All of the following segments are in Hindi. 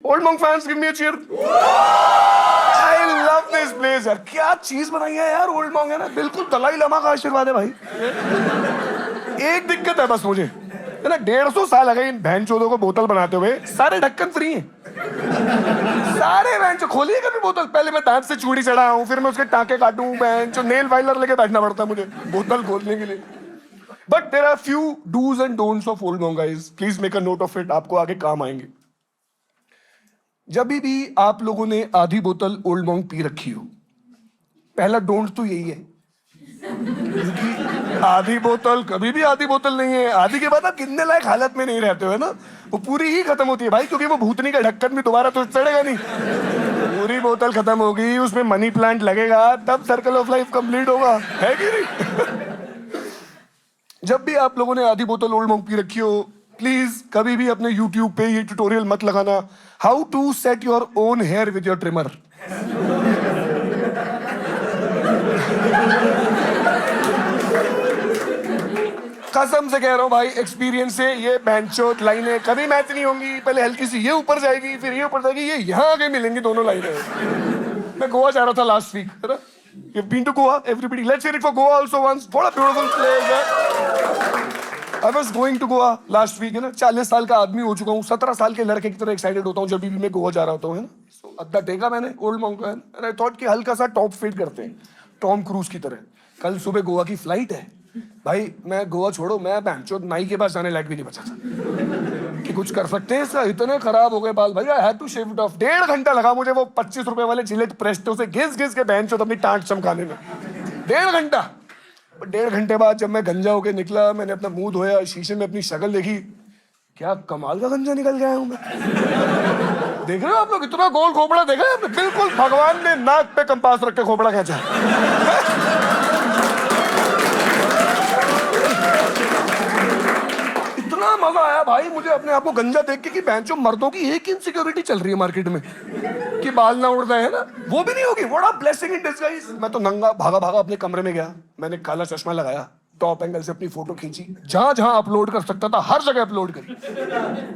Old Monk fans give me a cheer. I love this place यार, क्या चीज बनाई है यार ओल्ड मॉन्क, है ना, बिल्कुल दलाई लामा का आशीर्वाद है भाई। एक दिक्कत है बस मुझे, है ना, 150 साल लगे इन भैंचोदों को बोतल बनाते हुए, सारे ढक्कन फ्री हैं। सारे भैंचो खोलिए कभी बोतल, पहले मैं दांत से चूड़ी चढ़ाऊं, फिर मैं उसके टाके काटूं, भैंचो नेल फाइलर लेके बैठना पड़ता है मुझे बोतल खोलने के लिए। But there are few dos and don'ts of Old Monk guys, please make a note of it, आपको आगे काम आएंगे। जब भी आप लोगों ने आधी बोतल ओल्ड मॉन्क पी रखी हो, पहला डोंट तो यही है, क्योंकि आधी बोतल कभी भी आधी बोतल नहीं है। आधी के बाद आप कितने लायक हालत में नहीं रहते हो, है ना, वो पूरी ही खत्म होती है भाई, क्योंकि वो भूतनी का ढक्कन भी दोबारा तो चढ़ेगा नहीं। पूरी बोतल खत्म होगी, उसमें मनी प्लांट लगेगा, तब सर्कल ऑफ लाइफ कंप्लीट होगा, है कि नहीं? जब भी आप लोगों ने आधी बोतल ओल्ड मॉन्क पी रखी हो, प्लीज कभी भी अपने YouTube पे ये ट्यूटोरियल मत लगाना, how to set your own hair with your trimmer. कसम से कह रहा हूं भाई, एक्सपीरियंस से, ये बेंचोट लाइनें कभी मैच नहीं होंगी। पहले हल्की सी ये ऊपर जाएगी, फिर ये ऊपर जाएगी, ये यहाँ आगे मिलेंगी दोनों लाइनें। मैं गोवा जा रहा था लास्ट वीक, है ना, you've been to Goa, everybody, let's hear it for Goa also once, what a beautiful place है। I was going to Goa last week, है ना, 40 साल का आदमी हो चुका हूँ, 17 साल के लड़के की तरह एक्साइटेड होता हूँ जब भी मैं गोवा जा रहा होता हूँ, है ना। So, अद्दा टेका मैंने ओल्ड मॉन्क का, and I thought कि हल्का सा टॉप फीड करते हैं टॉम क्रूज की तरह। कल सुबह गोवा की फ्लाइट है भाई, मैं गोवा छोड़ो, मैं बैंचो नाई के पास जाने लायक भी नहीं बचा था कि कुछ कर सकते हैं इसका, इतने खराब हो गए बाल भाई। I had to shave it off. 1.5 घंटा लगा मुझे वो 25 रुपए वाले जिलेट प्रेस्टो से घिस घिस के बैंचो अपनी टांट चमकाने में, 1.5 घंटा। 1.5 घंटे बाद जब मैं गंजा होके निकला, मैंने अपना मुंह धोया, शीशे में अपनी शक्ल देखी, क्या कमाल का गंजा निकल गया हूं मैं। देख रहे हो आप लोग, इतना गोल खोपड़ा देखा है, बिल्कुल भगवान ने नाक पे कंपास रख के खोपड़ा खींचा। इतना मजा आया भाई मुझे अपने आप को गंजा देख के कि बेंचो मर्दों की एक इनसिक्योरिटी चल रही है मार्केट में कि बाल ना उड़ रहे हैं ना, वो भी नहीं होगी। What a blessing in disguise. मैं तो नंगा भागा भागा अपने कमरे में गया, मैंने काला चश्मा लगाया, टॉप एंगल से अपनी फोटो खींची, जहां जहां अपलोड कर सकता था हर जगह अपलोड करी,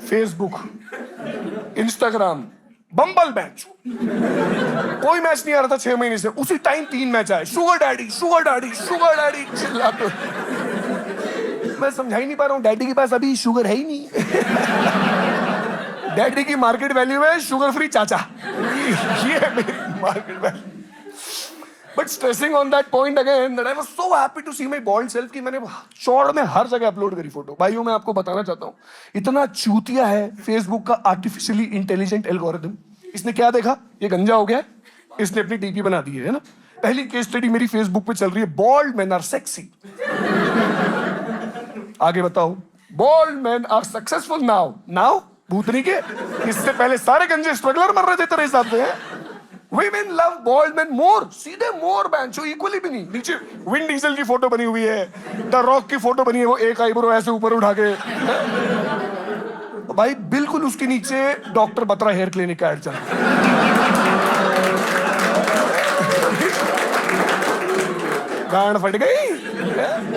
फेसबुक, इंस्टाग्राम, बम्बल बेंच। कोई मैच नहीं आ रहा था 6 महीने से, उसी टाइम 3 मैच आए, sugar daddy sugar daddy sugar daddy चिल्लाते। मैं समझा ही नहीं पा रहा हूँ, डैडी के पास अभी शुगर है ही नहीं। डैडी की मार्केट वैल्यू है शुगर फ्री चाचा, ये है मेरी market value. But stressing on that point again that I was so happy to see my bald self कि मैंने चौड़ में हर जगह अपलोड करी फोटो। भाइयों मैं आपको बताना चाहता हूँ, इतना चूतिया है फेसबुक का आर्टिफिशियली इंटेलिजेंट एल्गोरिथम। इसने क्या देखा, ये गंजा हो गया, इसने अपनी डीपी बना दी है ना। पहली केस स्टडी मेरी फेसबुक पे चल रही है, बॉल्ड मैन आर सेक्सी। आगे बताओ, bold man are successful now. Now भूतनी के, इससे पहले सारे गंजे स्ट्रगलर मर रहे थे तेरे हिसाब से। Women love bald men more, सीधे more बैंचो, इक्वली भी नहीं। नीचे विन डीजल की फोटो बनी हुई है, द रॉक की फोटो बनी है, वो एक आईब्रो ऐसे ऊपर उठा के, भाई बिल्कुल उसके नीचे डॉक्टर बत्रा हेयर क्लिनिक का एड चल रहा है। गांड फट गई,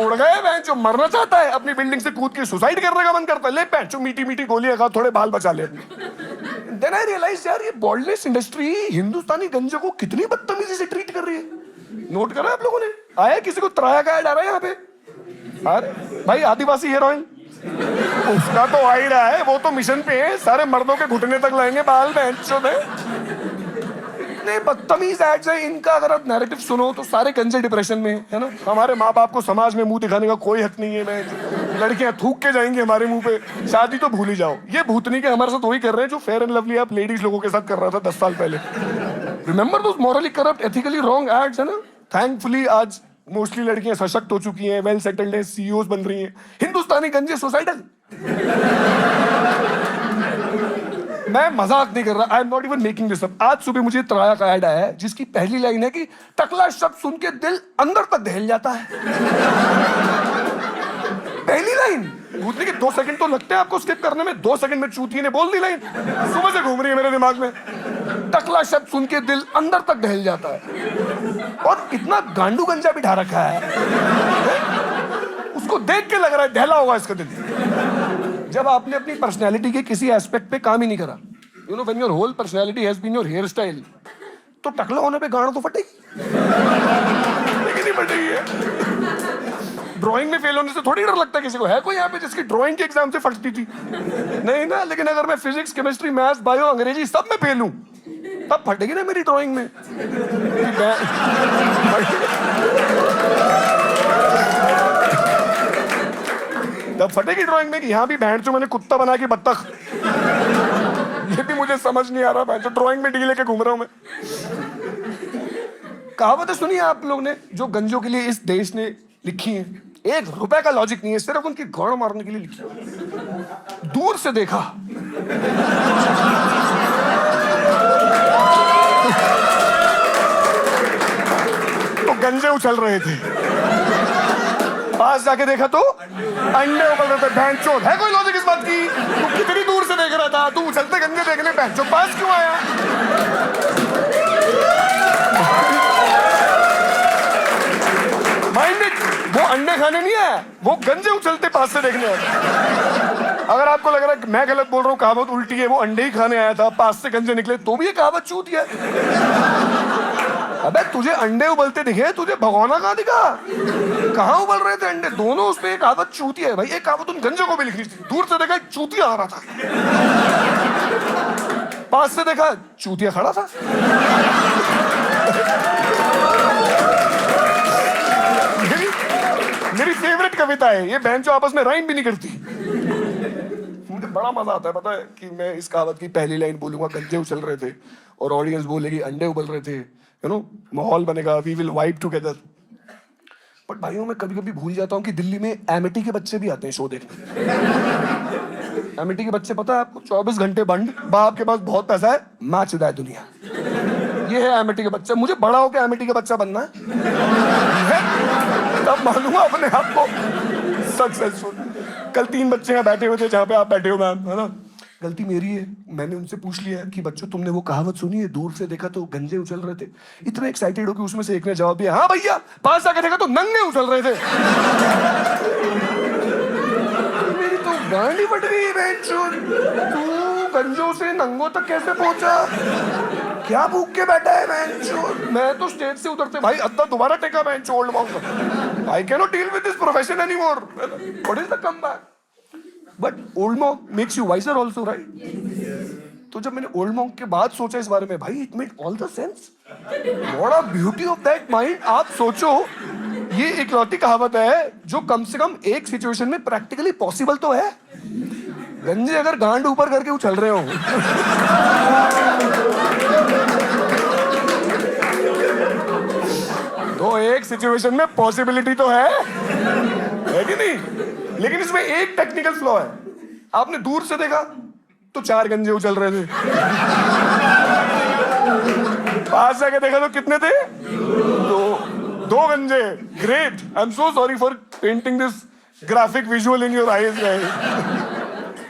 उड़ गए बैंचो। मरना चाहता है, अपनी बिल्डिंग से कूद के सुसाइड करने का मन करता है, ले बैंचो मीठी मीठी गोलियां खा, थोड़े बाल बचा ले अपने। Then I realized यार ये बॉल्डनेस इंडस्ट्री हिंदुस्तानी गंजे को कितनी बदतमीजी से ट्रीट कर रही है। नोट करा आप लोगों ने, आया किसी को त्राया का ऐड आ रहा है यहाँ पे? अरे भाई आदिवासी हेयर ऑयल, उसका तो आ ही रहा है, वो तो मिशन पे है, सारे मर्दों के घुटने तक लाएंगे बाल बैंचो में। इतने बदतमीज एड्स हैं इनका, अगर आप नैरेटिव सुनो तो सारे गंजे डिप्रेशन में है ना। हमारे माँ बाप को समाज में मुंह दिखाने का कोई हक नहीं है, मैं लड़कियां थूक के जाएंगी हमारे मुंह पे, शादी तो भूल ही जाओ। ये भूतनी के हमारे साथ वही कर रहे हैं जो फेयर एंड लवली आप लेडीज लोगों के साथ कर रहा था 10 साल पहले। Remember those morally corrupt ethically wrong ads, है ना। थैंकफुली आज मोस्टली लड़कियां सशक्त हो चुकी हैं, वेल सेटल्ड हैं, सीईओज बन रही हैं। हिंदुस्तानी गंजे सुसाइडल। मैं मजाक नहीं कर रहा, I am not even making this up. आज सुबह मुझे त्राया का ऐड आया है जिसकी पहली लाइन है कि टकला शब्द सुन के दिल अंदर तक दहल जाता है। पहली लाइन, भूतनी के 2 सेकंड तो लगते हैं आपको स्किप करने में, 2 सेकंड में चूतिये ने बोल दी लाइन। सुबह से घूम रही है मेरे दिमाग में, टकला शब्द सुन के दिल अंदर तक दहल जाता है। और इतना गांडू गंजा बिठा रखा है, उसको देख के लग रहा है दहला होगा इसका दिल। जब आपने अपनी पर्सनैलिटी के किसी एस्पेक्ट पे काम ही नहीं करा, you know when your whole personality has been your hair style, तो टकला होने पे गाना तो फटेगी, लेकिन नहीं फटेगी है। ड्राइंग में फेल होने से थोड़ी डर लगता है किसी को, है कोई यहाँ पे जिसकी ड्राइंग के एग्जाम से फटती थी? नहीं ना। लेकिन अगर मैं फिजिक्स, केमिस्ट्री, मैथ्स, बायो, अंग्रेजी सब में फेल हूं, तब फटेगी ना मेरी ड्राइंग में। तब फटेगी ड्राइंग में कि यहाँ भी बैंड जो मैंने कुत्ता बना के बत्तख, ये भी मुझे समझ नहीं आ रहा, बैंड जो ड्राइंग में डी लेके घूम रहा हूं मैं। कहावतें सुनी है आप लोग ने जो गंजों के लिए इस देश ने लिखी है? 1 रुपए का लॉजिक नहीं है, सिर्फ उनकी गौड़ मारने के लिए लिखी है। दूर से देखा तो गंजे उछल रहे थे, पास जाके देखा तो अंडे उबल रहे थे। भैंचोद, है कोई लॉजिक इस बात की? तू कितनी दूर से देख रहा था? तू उछलते गंजे देखने भैंचोद पास क्यों आया? माइंड इट, वो अंडे खाने नहीं है, वो गंजे उछलते पास से देखने आया। अगर आपको लग रहा है कि मैं गलत बोल रहा हूँ, कहावत उल्टी है, वो अंडे ही खाने आया था, पास से गंजे निकले, तो भी ये कहावत चूती है। अबे तुझे अंडे उबलते दिखे, तुझे भगोना कहाँ दिखा? कहाँ उबल रहे थे अंडे? दोनों उसमें एक कहावत चूती है भाई। एक कहावत उन गंजों को भी लिखनी थी। दूर से देखा चूतिया आ रहा था, पास से देखा चूतिया खड़ा था। मेरी फेवरेट कविता है ये, बहन जो आपस में राइम भी नहीं करती। मुझे बड़ा मजा आता है, पता है कि मैं इस कहावत की पहली लाइन बोलूंगा, गंजे उछल रहे थे, और ऑडियंस बोलेगी अंडे उबल रहे थे, यू नो, माहौल बनेगा, we will vibe together. But भाइयों मैं कभी कभी भूल जाता हूँ कि दिल्ली में एमिटी के बच्चे भी आते हैं शो देखने। एमिटी के बच्चे, पता है आपको, 24 घंटे बंद, बाप के पास बहुत पैसा है, माँ चुदा है दुनिया। ये है एमिटी के बच्चे। मुझे बड़ा होकर एमिटी का बच्चा बनना है, तब मानूंगा अपने आप को सक्सेसफुल। कल 3 बच्चे यहाँ बैठे हुए थे जहाँ पे आप बैठे हो मैम, है ना। गलती मेरी है, मैंने उनसे पूछ लिया कि बच्चों तुमने वो कहावत सुनी है, दूर से देखा तो गंजे उछल रहे थे। इतने एक्साइटेड हो कि उसमें से एक ने जवाब दिया, हाँ भैया, पास आके देखा तो नंगे उछल रहे थे। मेरी तो गांड ही फट गई। तू गंजों से नंगों तक कैसे पहुंचा? क्या भूख के बैठा है बेंचो? मैं तो स्टेज से उतरते भाई अद्दा दोबारा टेका बेंचो Old Monk. I can not deal with this profession anymore. What is the comeback? But Old Monk makes you wiser also, right? तो जब मैंने ओल्ड मॉन्क के बाद सोचा इस बारे में, भाई it made all the sense. What a beauty of that mind. आप सोचो, ये इकलौती कहावत है जो कम से कम एक सिचुएशन में प्रैक्टिकली पॉसिबल तो है। गंजे अगर गांड ऊपर करके उछल रहे हो तो एक सिचुएशन में पॉसिबिलिटी तो है कि नहीं? लेकिन इसमें एक टेक्निकल फ्लॉ है। आपने दूर से देखा तो 4 गंजे उछल रहे थे, पास जाके देखा तो कितने थे? 2 गंजे। Great, I am so sorry for painting this graphic visual in your eyes guys.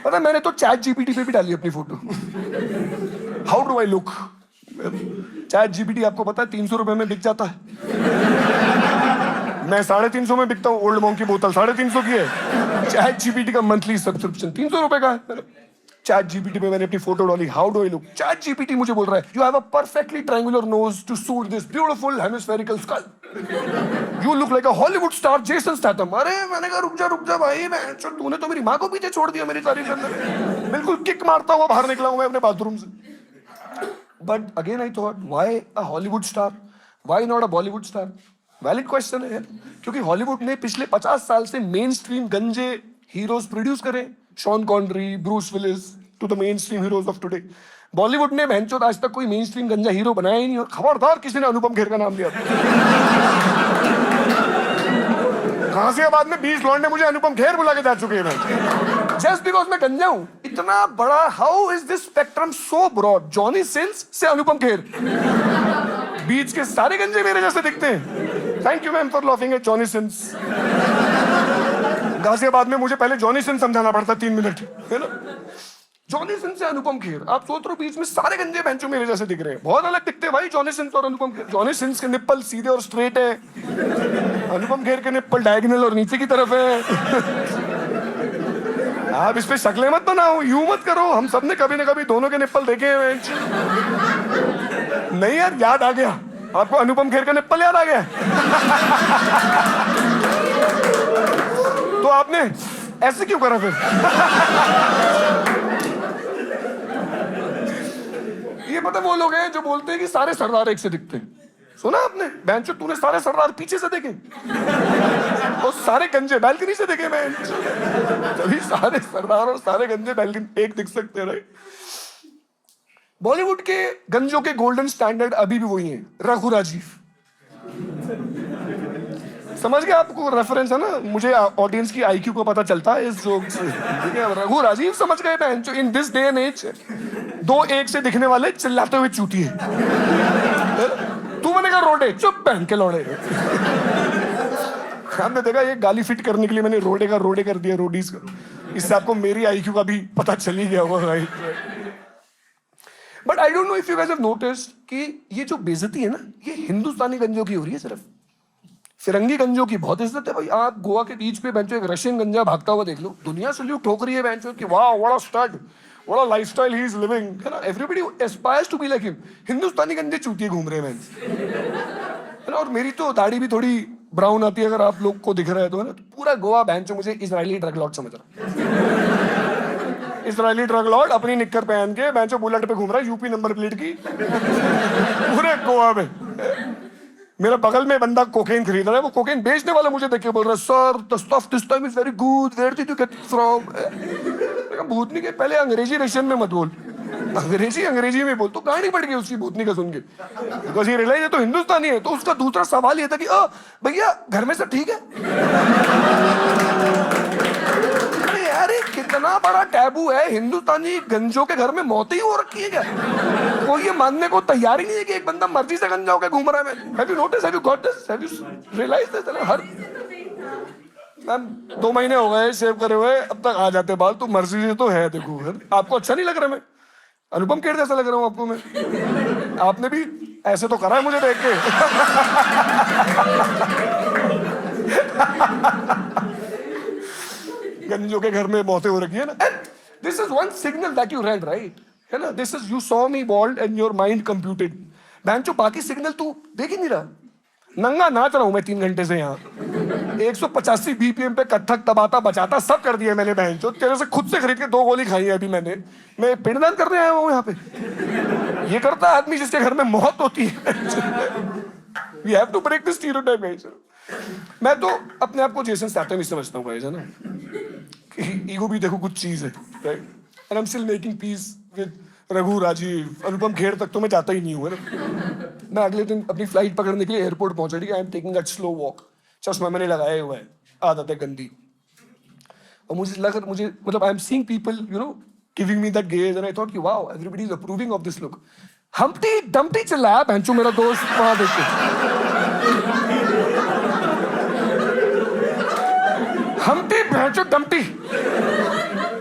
पता है मैंने तो चैट जीपीटी पे भी डाली अपनी photo. How do I look? Chat GPT आपको पता है 300 रुपए में बिक जाता है। मैं 350 में बिकता हूँ। ओल्ड मॉन्क की बोतल 350 की है। चैट जीपीटी का मंथली सब्सक्रिप्शन 300 रुपए का है। चैट जीपीटी पे मैंने अपनी फोटो डाली। How do I look? Chat GPT मुझे बोल रहा है, you have a perfectly triangular nose to suit this beautiful hemispherical skull. You look like a Hollywood star Jason Statham. अरे मैंने कहा रुक जा भाई, तूने तो मेरी माँ को पीछे छोड़ दिया मेरी तारीफ करने। बिल्कुल किक मारता हुआ बाहर निकला हूं मैं अपने बाथरूम से। But again I thought, why a Hollywood star, why not a Bollywood star? Valid question है, क्योंकि हॉलीवुड ने पिछले 50 साल से मेन स्ट्रीम गंजे हीरोज प्रोड्यूस करे। Sean Connery, Bruce Willis, to the mainstream heroes of today. Bollywood ने भैंचोद आज तक कोई मेन स्ट्रीम गंजा हीरो बनाया ही नहीं, और खबरदार किसी ने अनुपम खेर का नाम लिया। गाजियाबाद में 20 लौंडे मुझे अनुपम खेर बुला के जा चुके हैं जस्ट बिकॉज मैं गंजा हूं। इतना बड़ा, how is this spectrum so broad? Johnny Sins से अनुपम खेर, बीच के सारे गंजे मेरे जैसे दिखते हैं। Thank you ma'am for laughing at Johnny Sins. Ghaziabad में मुझे पहले जॉनी सिंस समझाना पड़ता 3 मिनट, है ना। जॉनी सिंस से अनुपम खेर, आप सोच रहे हो बीच में सारे गंजे बेंचों मेरे जैसे दिख रहे हैं। बहुत अलग दिखते हैं भाई जॉनी सिंस और अनुपम खेर। जॉनी सिंस के निप्पल सीधे और स्ट्रेट है, अनुपम खेर के निप्पल डायगोनल और नीचे की तरफ है। आप इस पे शक्लें मत बनाओ, यूं मत करो, हम सबने कभी ना कभी दोनों के निप्पल देखे हैं। नहीं यार, याद आ गया आपको, अनुपम खेर का निप्पल याद आ गया। तो आपने ऐसे क्यों करा फिर? ये पता वो लोग हैं जो बोलते हैं कि सारे सरदार एक से दिखते हैं। सुना आपने? बेंचो तूने सारे सरदार पीछे से देखे और सारे गंजे बालकनी से देखे। बेंचो तभी सारे सरदार और सारे गंजे बालकनी एक दिख सकते रहे। बॉलीवुड के गंजों के गोल्डन स्टैंडर्ड अभी भी वही हैं, रघु राजीव। समझ गए? आपको रेफरेंस है ना, मुझे ऑडियंस की आईक्यू को पता चलता है इस जोक से। रघु राजीव समझ गए बेंचो, in this day and age दो एक से दिखने वाले चिल्लाते हुए चूतिए। तू बनेगा रोडे, चुप पहन के लौड़े। हमने देखा ये गाली फिट करने के लिए मैंने रोडे का रोडे कर दिया, रोडीज का। इससे आपको मेरी आईक्यू का भी पता चल ही गया होगा, right? But I don't know if you guys have noticed कि ये जो बेइज्जती है ना, ये हिंदुस्तानी गंजों की हो रही है सिर्फ। फिरंगी गंजों की बहुत इज्जत है भाई। आप गोवा के बीच पे बेंचो एक रशियन गंजा भागता हुआ देख लो, दुनिया सल्यूट ठोक रही है बेंचो कि वाह what a stud, what a lifestyle he is living, है ना? Everybody aspires to be like him. हिंदुस्तानी गंजे चूतिए घूम रहे हैं, है ना? और मेरी तो दाढ़ी भी थोड़ी ब्राउन आती है, अगर आप लोग को दिख रहा है तो, है ना? तो पूरा गोवा बेंचो मुझे इजरायली ड्रग लॉर्ड समझ रहा है। इजरायली ड्रग लॉर्ड अपनी निक्कर पहन के बेंचो बुलेट पे घूम रहा है, यूपी नंबर प्लेट की, पूरे गोवा में। मेरा बगल में बंदा कोकेन खरीद रहा है, वो कोकेन बेचने वाला मुझे देख के बोल रहा है, sir the stuff this time is very good, where did you get from? भूतनी के पहले अंग्रेजी रशियन में मत बोल, अंग्रेजी में बोल। तो कहानी पड़ गई उसकी भूतनी का सुन के, बिकॉज ही रियलाइज है तो हिंदुस्तानी है। तो उसका दूसरा सवाल ये था कि भैया घर में सब ठीक है? यार कितना बड़ा टैबू है, हिंदुस्तानी गंजों के घर में मौत ही हो रखी है क्या? कोई ये मानने को तैयार ही नहीं है कि एक बंदा मर्जी से गंजा होकर घूम रहा है। Have you noticed? Have you got this? Have you realized this? Her ma'am 2 महीने हो गए शेव करे हुए, अब तक आ जाते बाल, तो मर्जी से तो है। देखो आपको अच्छा नहीं लग रहा? मैं अनुपम खेर जैसा लग रहा हूँ आपको? मैं आपने भी ऐसे तो करा है मुझे देख के। गंजों के घर में मौतें हो रखी है ना। This is one signal that you read, right? है ना? This is you saw me bold and your mind computed. बेंचो बाकी सिग्नल तू देख ही नहीं रहा। नंगा नाच रहा हूं मैं 3 घंटे से यहाँ, 185 BPM पे कत्थक तबाता बचाता सब कर दिया मैंने। बेंचो तेरे से खुद से खरीद के 2 गोली खाई है अभी मैंने। मैं पिंडदान करने आया हूँ यहाँ पे। ये करता है आदमी जिसके घर में मौत होती है। We have to break this stereotype, guys. मैं तो अपने आप को जेसन स्टैथम ही समझता हूँ गाइस, है ना? ईगो भी देखो कुछ चीज है, right? And I am still making peace with Raghu Rajiv. Anupam Kher तक तो मैं जाता ही नहीं हूँ, है ना? मैं अगले दिन अपनी फ्लाइट पकड़ने के लिए एयरपोर्ट पहुंचा, ठीक है? I am taking that slow walk, चश्मा मैंने लगाया हुआ है, आदत है गंदी। और मुझे मतलब I am seeing people you know giving me that gaze and I thought कि wow everybody is approving of this look. Humpty dumpty चिल्लाया बेंचो मेरा दोस्त वहां देख के। हम्टी बेंचो dumpty.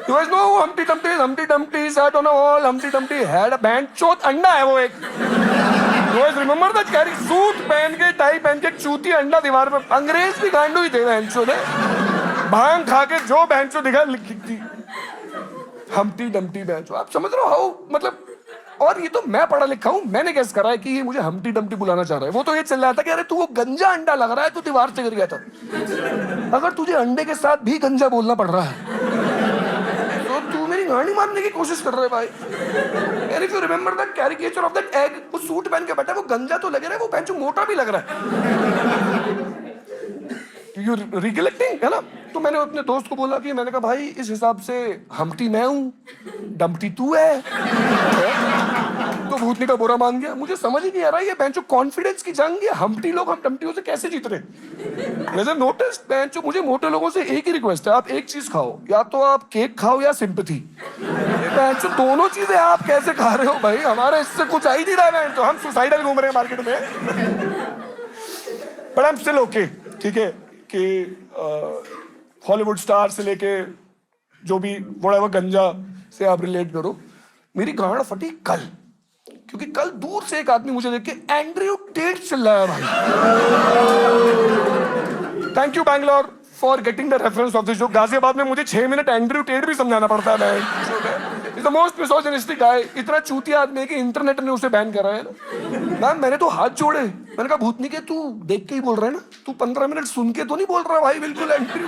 You guys know who Humpty Dumpty is? Humpty Dumpty sat on a wall. Humpty Dumpty had a benchot अंडा है वो एक। You guys remember that? Carry suit पहन के, टाई पहन के, चूती अंडा दीवार पे। अंग्रेज भी गांडू ही थे बेंचो ने, भांग खा के जो बेंचो दिखा लिखती हम्टी डम्टी बेंचो। आप समझ रहे हो हाउ, मतलब? और ये तो मैं पढ़ा लिखा हूँ, मैंने गेस करा है कि ये मुझे हम्टी डम्टी बुलाना चाह रहा है। वो तो ये चल रहा था कि अरे तू वो गंजा अंडा लग रहा है, तू दीवार से गिर गया था। अगर तुझे अंडे के साथ भी गंजा बोलना पड़ रहा है तो तू मेरी गाड़ी मारने की कोशिश कर रहा है भाई। And if you remember that caricature of that egg, वो सूट पहन के बैठा है, वो गंजा तो लग रहा है, वो बेंचो मोटा भी लग रहा है। You recollecting, है ना? तो मैंने अपने दोस्त को बोला कि मैंने कहा भाई इस हिसाब से हम्टी मैं हूँ, डम्टी तू है। तो भूतनी का बुरा मान गया। मुझे समझ ही नहीं आ रहा ये बेंचो कॉन्फिडेंस की जंग, ये हम्टी लोग हम डम्टियों से कैसे जीत रहे। वैसे नोटिस बेंचो, मुझे मोटे लोगों से एक ही रिक्वेस्ट है, आप एक चीज खाओ, या तो आप केक खाओ या सिंपैथी। बेंचो दोनों चीजें आप कैसे खा रहे हो भाई? हमारे इससे कुछ आ ही नहीं रहा है बेंचो, हम सुसाइडल घूम रहे हैं मार्केट में। But I am still okay, ठीक है? कि हॉलीवुड स्टार से लेके जो भी व्हाटएवर गंजा से आप रिलेट करो, मेरी गांड फटी कल, क्योंकि कल दूर से एक आदमी मुझे देख के एंड्रयू टेट चिल्लाया भाई। Thank you Bangalore for getting the reference of this joke. Ghaziabad में मुझे 6 मिनट एंड्रयू टेट भी समझाना पड़ता है। इज द मोस्ट मिसोजिनिस्टिक गाय। इतना चूतिया आदमी है कि इंटरनेट ने उसे बैन करा है ना। मैम मैंने तो हाथ जोड़े, मैंने कहा भूतनी के तू देख के ही बोल रहा है ना, तू 15 मिनट सुन के तो नहीं बोल रहा भाई, बिल्कुल एंट्री